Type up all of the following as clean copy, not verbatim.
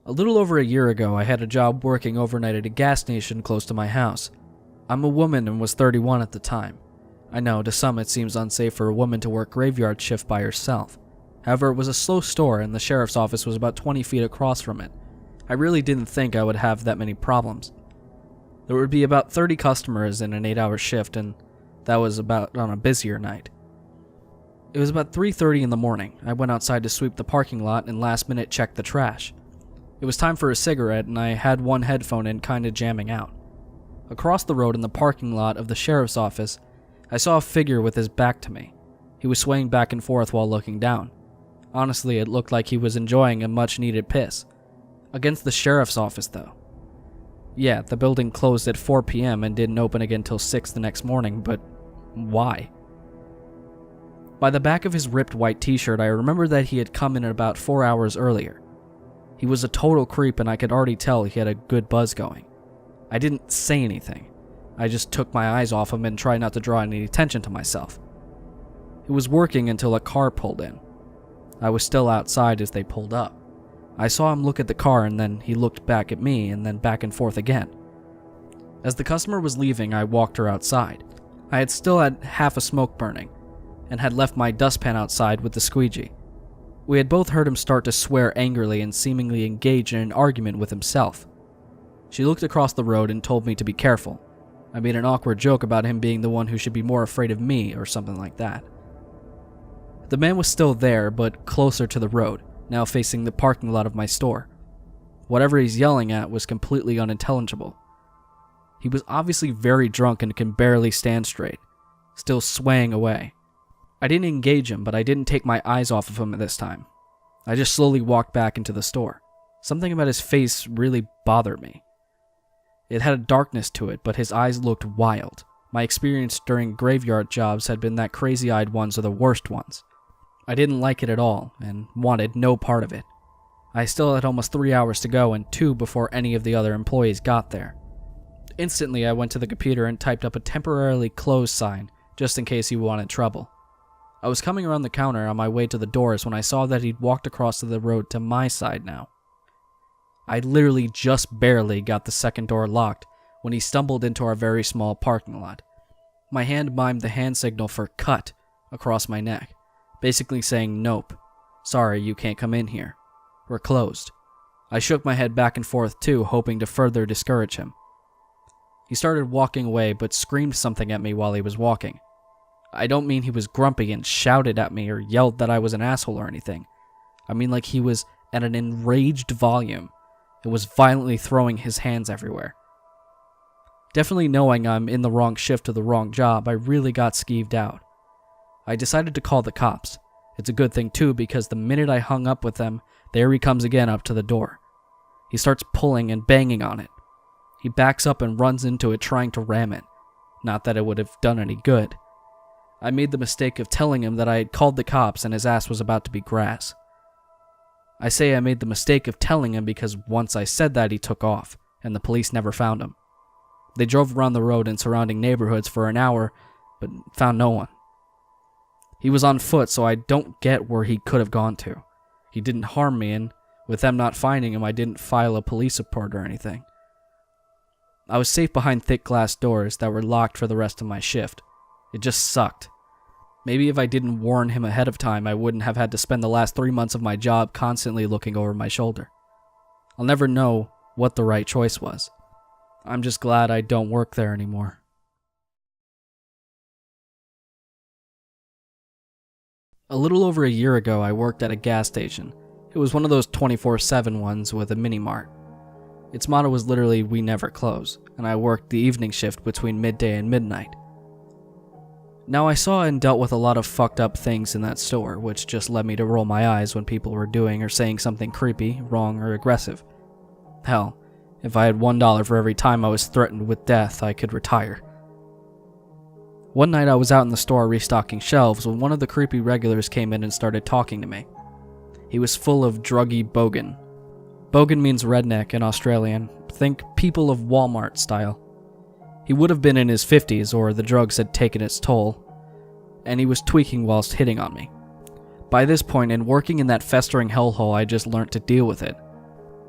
A little over a year ago, I had a job working overnight at a gas station close to my house. I'm a woman and was 31 at the time. I know, to some it seems unsafe for a woman to work graveyard shift by herself. However, it was a slow store and the sheriff's office was about 20 feet across from it. I really didn't think I would have that many problems. There would be about 30 customers in an 8-hour shift, and that was about on a busier night. It was about 3:30 in the morning. I went outside to sweep the parking lot and last minute checked the trash. It was time for a cigarette and I had one headphone in kinda jamming out. Across the road in the parking lot of the sheriff's office, I saw a figure with his back to me. He was swaying back and forth while looking down. Honestly, it looked like he was enjoying a much needed piss. Against the sheriff's office though. Yeah, the building closed at 4 p.m. and didn't open again till 6 the next morning, but why? By the back of his ripped white t-shirt, I remember that he had come in about 4 hours earlier. He was a total creep and I could already tell he had a good buzz going. I didn't say anything. I just took my eyes off him and tried not to draw any attention to myself. It was working until a car pulled in. I was still outside as they pulled up. I saw him look at the car and then he looked back at me and then back and forth again. As the customer was leaving, I walked her outside. I had still had half a smoke burning and had left my dustpan outside with the squeegee. We had both heard him start to swear angrily and seemingly engage in an argument with himself. She looked across the road and told me to be careful. I made an awkward joke about him being the one who should be more afraid of me or something like that. The man was still there, but closer to the road, now facing the parking lot of my store. Whatever he's yelling at was completely unintelligible. He was obviously very drunk and can barely stand straight, still swaying away. I didn't engage him, but I didn't take my eyes off of him at this time. I just slowly walked back into the store. Something about his face really bothered me. It had a darkness to it, but his eyes looked wild. My experience during graveyard jobs had been that crazy-eyed ones are the worst ones. I didn't like it at all, and wanted no part of it. I still had almost 3 hours to go and 2 before any of the other employees got there. Instantly, I went to the computer and typed up a temporarily closed sign, just in case he wanted trouble. I was coming around the counter on my way to the doors when I saw that he'd walked across the road to my side now. I literally just barely got the second door locked when he stumbled into our very small parking lot. My hand mimed the hand signal for cut across my neck, basically saying nope, sorry you can't come in here, we're closed. I shook my head back and forth too, hoping to further discourage him. He started walking away but screamed something at me while he was walking. I don't mean he was grumpy and shouted at me or yelled that I was an asshole or anything. I mean like he was at an enraged volume and was violently throwing his hands everywhere. Definitely knowing I'm in the wrong shift to the wrong job, I really got skeeved out. I decided to call the cops. It's a good thing too, because the minute I hung up with them, there he comes again up to the door. He starts pulling and banging on it. He backs up and runs into it trying to ram it. Not that it would have done any good. I made the mistake of telling him that I had called the cops and his ass was about to be grass. I say I made the mistake of telling him because once I said that he took off, and the police never found him. They drove around the road and surrounding neighborhoods for an hour, but found no one. He was on foot, so I don't get where he could have gone to. He didn't harm me, and with them not finding him, I didn't file a police report or anything. I was safe behind thick glass doors that were locked for the rest of my shift. It just sucked. Maybe if I didn't warn him ahead of time, I wouldn't have had to spend the last 3 months of my job constantly looking over my shoulder. I'll never know what the right choice was. I'm just glad I don't work there anymore. A little over a year ago, I worked at a gas station. It was one of those 24/7 ones with a mini-mart. Its motto was literally, "We never close," and I worked the evening shift between midday and midnight. Now, I saw and dealt with a lot of fucked up things in that store, which just led me to roll my eyes when people were doing or saying something creepy, wrong, or aggressive. Hell, if I had $1 for every time I was threatened with death, I could retire. One night I was out in the store restocking shelves when one of the creepy regulars came in and started talking to me. He was full of druggy bogan. Bogan means redneck in Australian. Think people of Walmart style. He would have been in his 50s or the drugs had taken its toll, and he was tweaking whilst hitting on me. By this point, in working in that festering hellhole, I just learnt to deal with it.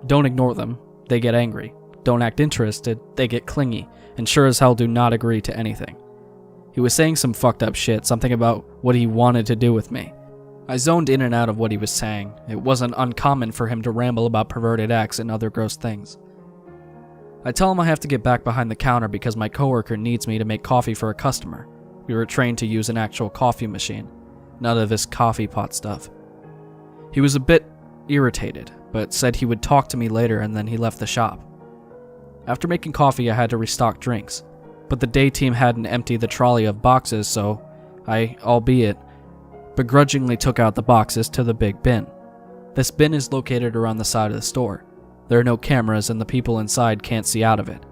Don't ignore them, they get angry. Don't act interested, they get clingy, and sure as hell do not agree to anything. He was saying some fucked up shit, something about what he wanted to do with me. I zoned in and out of what he was saying. It wasn't uncommon for him to ramble about perverted acts and other gross things. I tell him I have to get back behind the counter because my coworker needs me to make coffee for a customer. We were trained to use an actual coffee machine, none of this coffee pot stuff. He was a bit irritated, but said he would talk to me later, and then he left the shop. After making coffee, I had to restock drinks, but the day team hadn't emptied the trolley of boxes, so I, albeit, begrudgingly took out the boxes to the big bin. This bin is located around the side of the store. There are no cameras and the people inside can't see out of it.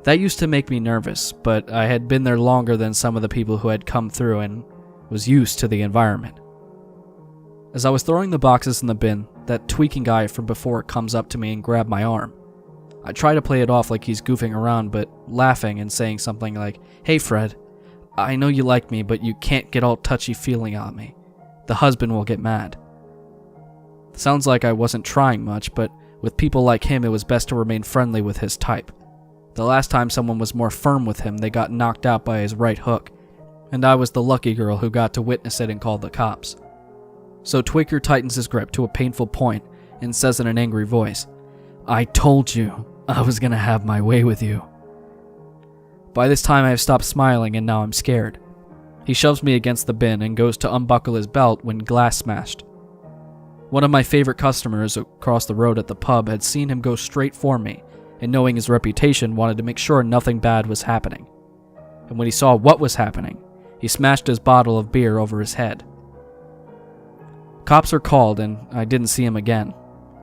That used to make me nervous, but I had been there longer than some of the people who had come through and was used to the environment. As I was throwing the boxes in the bin, that tweaking guy from before comes up to me and grabbed my arm. I try to play it off like he's goofing around, but laughing and saying something like, "Hey Fred, I know you like me, but you can't get all touchy-feely on me. The husband will get mad." Sounds like I wasn't trying much, but with people like him, it was best to remain friendly with his type. The last time someone was more firm with him, they got knocked out by his right hook, and I was the lucky girl who got to witness it and called the cops. So Twicker tightens his grip to a painful point and says in an angry voice, "I told you I was gonna have my way with you." By this time I have stopped smiling and now I'm scared. He shoves me against the bin and goes to unbuckle his belt when glass smashed. One of my favorite customers across the road at the pub had seen him go straight for me, and knowing his reputation wanted to make sure nothing bad was happening. And when he saw what was happening, he smashed his bottle of beer over his head. Cops are called and I didn't see him again.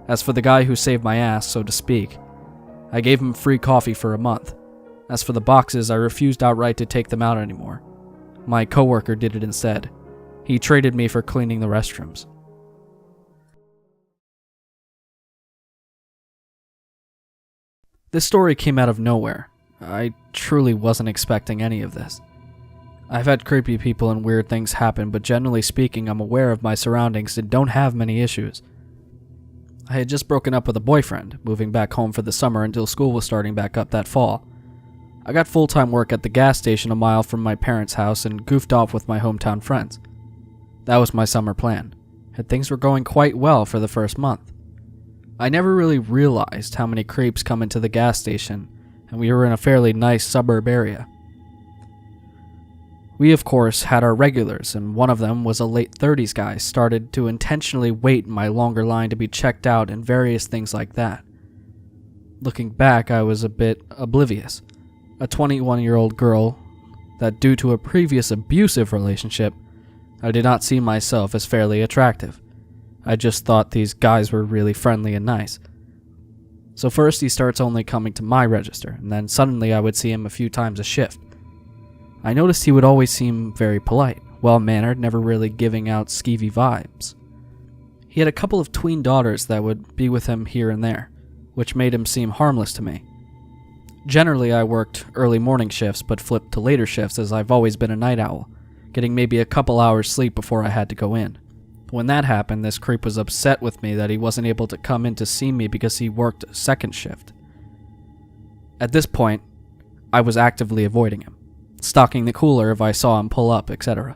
As for the guy who saved my ass, so to speak, I gave him free coffee for a month. As for the boxes, I refused outright to take them out anymore. My coworker did it instead. He traded me for cleaning the restrooms. This story came out of nowhere. I truly wasn't expecting any of this. I've had creepy people and weird things happen, but generally speaking, I'm aware of my surroundings and don't have many issues. I had just broken up with a boyfriend, moving back home for the summer until school was starting back up that fall. I got full-time work at the gas station a mile from my parents' house and goofed off with my hometown friends. That was my summer plan, and things were going quite well for the first month. I never really realized how many creeps come into the gas station, and we were in a fairly nice suburb area. We, of course, had our regulars, and one of them was a late 30s guy started to intentionally wait in my longer line to be checked out and various things like that. Looking back, I was a bit oblivious. A 21-year-old girl that, due to a previous abusive relationship, I did not see myself as fairly attractive. I just thought these guys were really friendly and nice. So first he starts only coming to my register, and then suddenly I would see him a few times a shift. I noticed he would always seem very polite, well-mannered, never really giving out skeevy vibes. He had a couple of tween daughters that would be with him here and there, which made him seem harmless to me. Generally, I worked early morning shifts, but flipped to later shifts as I've always been a night owl, getting maybe a couple hours sleep before I had to go in. When that happened, this creep was upset with me that he wasn't able to come in to see me because he worked second shift. At this point, I was actively avoiding him, stocking the cooler if I saw him pull up, etc.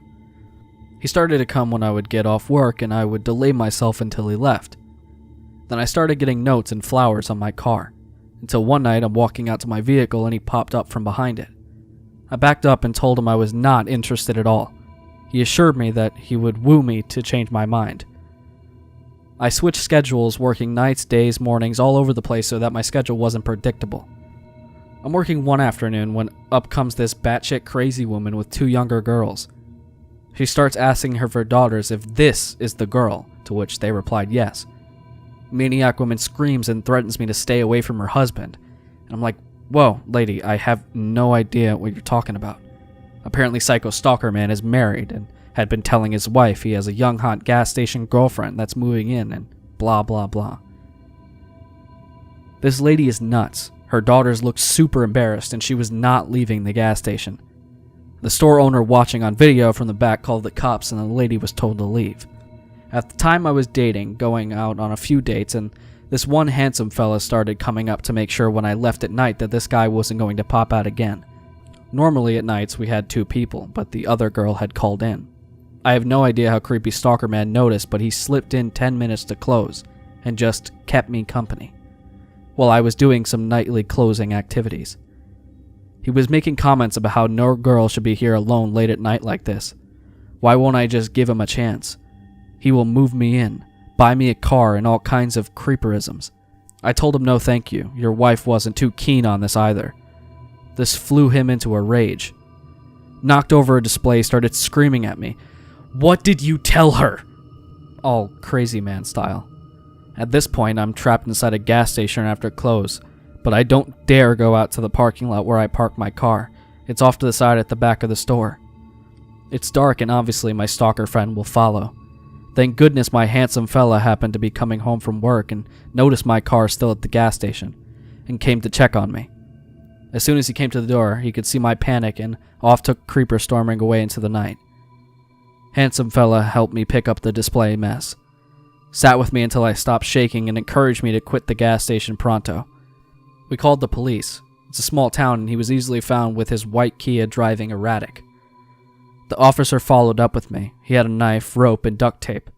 He started to come when I would get off work and I would delay myself until he left. Then I started getting notes and flowers on my car, until one night I'm walking out to my vehicle and he popped up from behind it. I backed up and told him I was not interested at all. He assured me that he would woo me to change my mind. I switched schedules, working nights, days, mornings, all over the place so that my schedule wasn't predictable. I'm working one afternoon when up comes this batshit crazy woman with two younger girls. She starts asking her daughters if this is the girl, to which they replied yes. Maniac woman screams and threatens me to stay away from her husband. And I'm like, whoa, lady, I have no idea what you're talking about. Apparently Psycho Stalker Man is married and had been telling his wife he has a young hot gas station girlfriend that's moving in and blah blah blah. This lady is nuts. Her daughters looked super embarrassed and she was not leaving the gas station. The store owner watching on video from the back called the cops and the lady was told to leave. At the time I was dating, going out on a few dates, and This one handsome fella started coming up to make sure when I left at night that this guy wasn't going to pop out again. Normally at nights we had 2 people, but the other girl had called in. I have no idea how creepy Stalker Man noticed, but he slipped in 10 minutes to close and just kept me company while I was doing some nightly closing activities. He was making comments about how no girl should be here alone late at night like this. Why won't I just give him a chance? He will move me in, buy me a car, and all kinds of creeperisms. I told him no thank you. Your wife wasn't too keen on this either. This flew him into a rage. Knocked over a display, started screaming at me. "What did you tell her?" All crazy man style. At this point, I'm trapped inside a gas station after close, but I don't dare go out to the parking lot where I park my car. It's off to the side at the back of the store. It's dark and obviously my stalker friend will follow. Thank goodness my handsome fella happened to be coming home from work and noticed my car still at the gas station and came to check on me. As soon as he came to the door, he could see my panic and off took Creeper storming away into the night. Handsome fella helped me pick up the display mess. Sat with me until I stopped shaking and encouraged me to quit the gas station pronto. We called the police. It's a small town and he was easily found with his white Kia driving erratic. The officer followed up with me. He had a knife, rope, and duct tape.